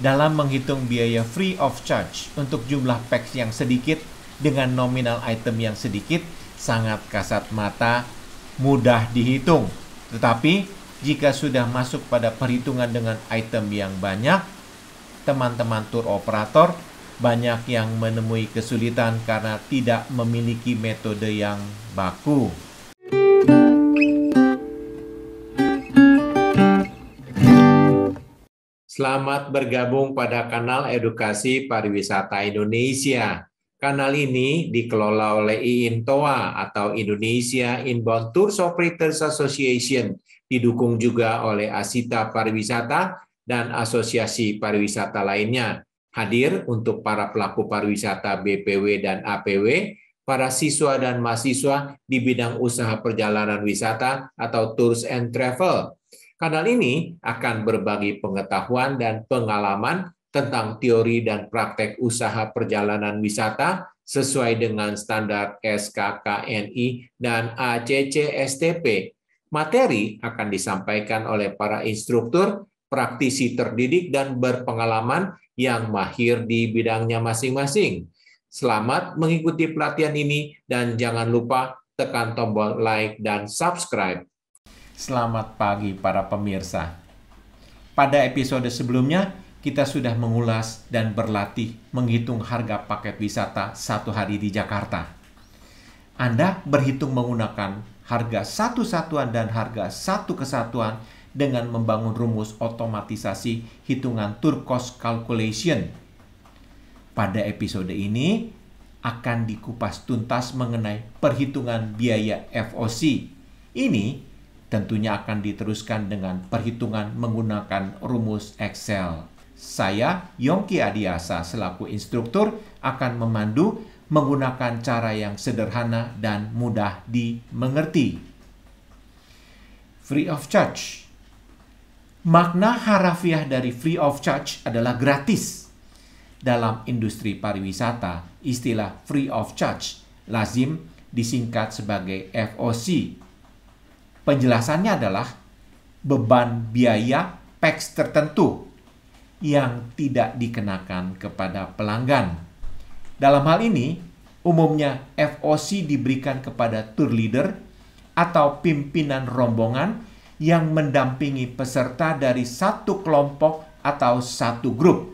dalam menghitung biaya free of charge untuk jumlah packs yang sedikit dengan nominal item yang sedikit sangat kasat mata, mudah dihitung. Tetapi jika sudah masuk pada perhitungan dengan item yang banyak, teman-teman tour operator banyak yang menemui kesulitan karena tidak memiliki metode yang baku. Selamat bergabung pada kanal Edukasi Pariwisata Indonesia. Kanal ini dikelola oleh IINTOA atau Indonesia Inbound Tours Operators Association, didukung juga oleh Asita Pariwisata dan asosiasi pariwisata lainnya. Hadir untuk para pelaku pariwisata BPW dan APW, para siswa dan mahasiswa di bidang usaha perjalanan wisata atau Tours and Travel. Kanal ini akan berbagi pengetahuan dan pengalaman tentang teori dan praktek usaha perjalanan wisata sesuai dengan standar SKKNI dan ACC/STP. Materi akan disampaikan oleh para instruktur, praktisi terdidik, dan berpengalaman yang mahir di bidangnya masing-masing. Selamat mengikuti pelatihan ini dan jangan lupa tekan tombol like dan subscribe. Selamat pagi para pemirsa. Pada episode sebelumnya, kita sudah mengulas dan berlatih menghitung harga paket wisata satu hari di Jakarta. Anda berhitung menggunakan harga satu satuan dan harga satu kesatuan dengan membangun rumus otomatisasi hitungan tour cost calculation. Pada episode ini akan dikupas tuntas mengenai perhitungan biaya FOC. Ini tentunya akan diteruskan dengan perhitungan menggunakan rumus Excel. Saya, Yongki Adiasa, selaku instruktur, akan memandu menggunakan cara yang sederhana dan mudah dimengerti. Free of charge. Makna harafiah dari free of charge adalah gratis. Dalam industri pariwisata, istilah free of charge lazim disingkat sebagai FOC. Penjelasannya adalah beban biaya packs tertentu yang tidak dikenakan kepada pelanggan. Dalam hal ini, umumnya FOC diberikan kepada tour leader atau pimpinan rombongan yang mendampingi peserta dari satu kelompok atau satu grup.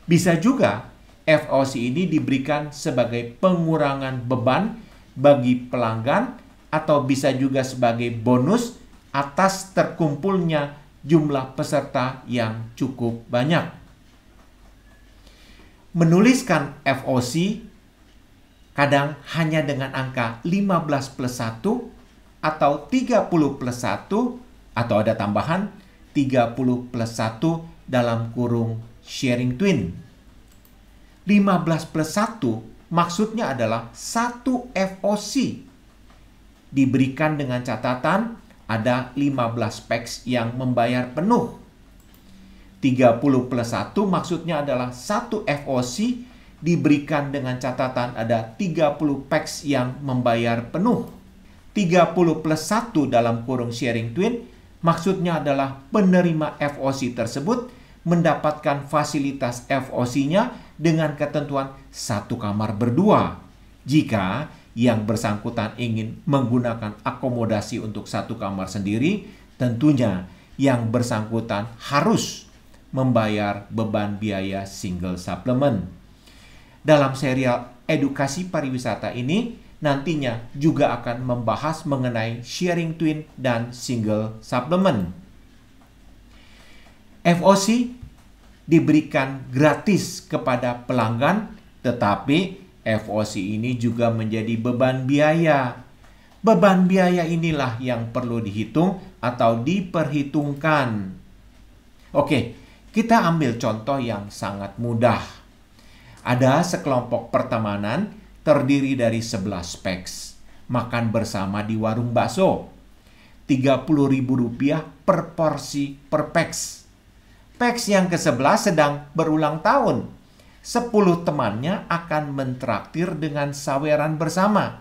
Bisa juga FOC ini diberikan sebagai pengurangan beban bagi pelanggan atau bisa juga sebagai bonus atas terkumpulnya jumlah peserta yang cukup banyak. Menuliskan FOC kadang hanya dengan angka 15 plus 1 atau 30 plus 1 atau ada tambahan 30 plus 1 dalam kurung sharing twin. 15 plus 1 maksudnya adalah 1 FOC. Diberikan dengan catatan ada 15 packs yang membayar penuh. 30 plus 1 maksudnya adalah 1 FOC diberikan dengan catatan ada 30 packs yang membayar penuh. 30 plus 1 dalam kurung sharing twin maksudnya adalah penerima FOC tersebut mendapatkan fasilitas FOC-nya dengan ketentuan satu kamar berdua. Jika yang bersangkutan ingin menggunakan akomodasi untuk satu kamar sendiri, tentunya yang bersangkutan harus membayar beban biaya single supplement. Dalam serial edukasi pariwisata ini, nantinya juga akan membahas mengenai sharing twin dan single supplement. FOC diberikan gratis kepada pelanggan, tetapi FOC ini juga menjadi beban biaya. Beban biaya inilah yang perlu dihitung atau diperhitungkan. Oke, kita ambil contoh yang sangat mudah. Ada sekelompok pertemanan terdiri dari 11 packs. Makan bersama di warung bakso. Rp30.000 per porsi per packs. Packs yang ke-11 sedang berulang tahun. 10 temannya akan mentraktir dengan saweran bersama.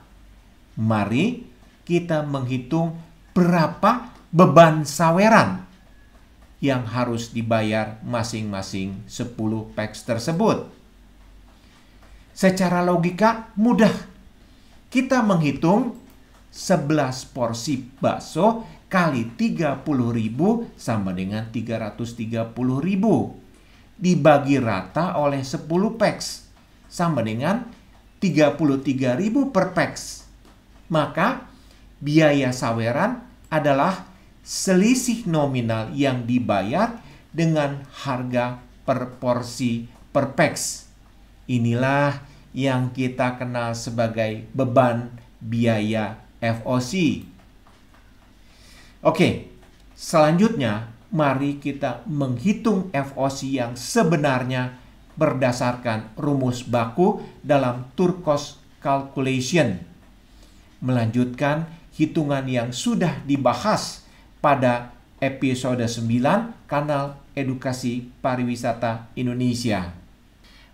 Mari kita menghitung berapa beban saweran. yang harus dibayar masing-masing 10 packs tersebut. Secara logika mudah. Kita menghitung 11 porsi bakso kali 30.000 sama dengan 330.000. Dibagi rata oleh 10 packs sama dengan 33.000 per packs. Maka biaya saweran adalah selisih nominal yang dibayar dengan harga per porsi per packs. Inilah yang kita kenal sebagai beban biaya FOC. Oke, selanjutnya mari kita menghitung FOC yang sebenarnya berdasarkan rumus baku dalam Turcos Calculation. Melanjutkan hitungan yang sudah dibahas pada episode 9 Kanal Edukasi Pariwisata Indonesia.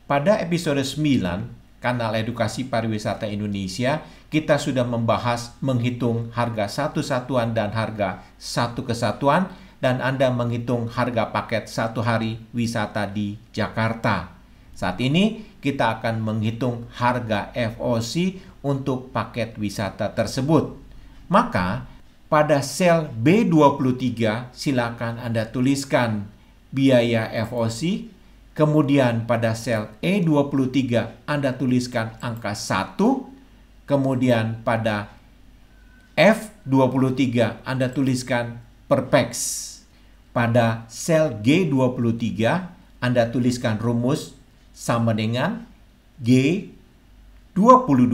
Pada episode 9 Kanal Edukasi Pariwisata Indonesia, kita sudah membahas menghitung harga satu satuan dan harga satu kesatuan, dan Anda menghitung harga paket 1 hari wisata di Jakarta. Saat ini kita akan menghitung harga FOC untuk paket wisata tersebut. Maka pada sel B23 silakan Anda tuliskan biaya FOC, kemudian pada sel E23 Anda tuliskan angka 1, kemudian pada F23 Anda tuliskan per packs. Pada sel G23 Anda tuliskan rumus sama dengan G22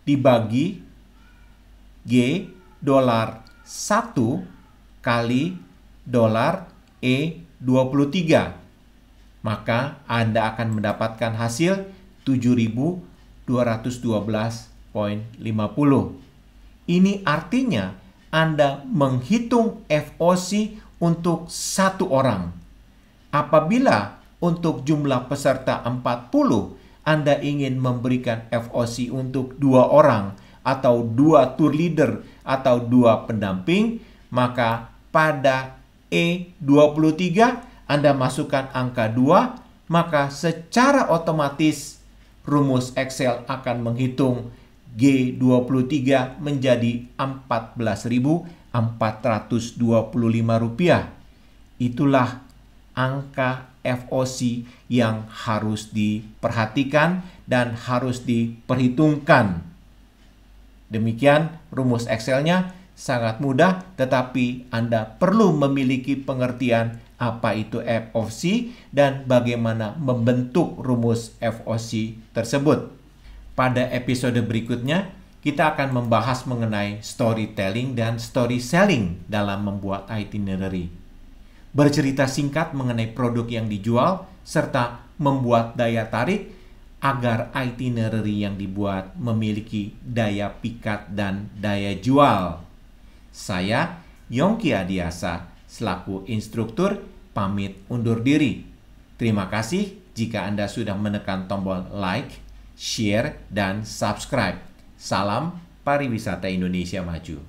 dibagi G $1 kali $E23. Maka Anda akan mendapatkan hasil 7.212.50. Ini artinya Anda menghitung FOC untuk 1 orang. Apabila untuk jumlah peserta 40, Anda ingin memberikan FOC untuk 2 orang atau 2 tour leader atau 2 pendamping, maka pada E23 Anda masukkan angka 2, maka secara otomatis rumus Excel akan menghitung G23 menjadi Rp14.425. Itulah angka FOC yang harus diperhatikan dan harus diperhitungkan. Demikian rumus Excel-nya, sangat mudah, tetapi Anda perlu memiliki pengertian apa itu FOC dan bagaimana membentuk rumus FOC tersebut. Pada episode berikutnya, kita akan membahas mengenai storytelling dan story selling dalam membuat itinerary. Bercerita singkat mengenai produk yang dijual, serta membuat daya tarik agar itinerary yang dibuat memiliki daya pikat dan daya jual. Saya, Yongki Adiasa, selaku instruktur, pamit undur diri. Terima kasih jika Anda sudah menekan tombol like, share, dan subscribe. Salam Pariwisata Indonesia Maju.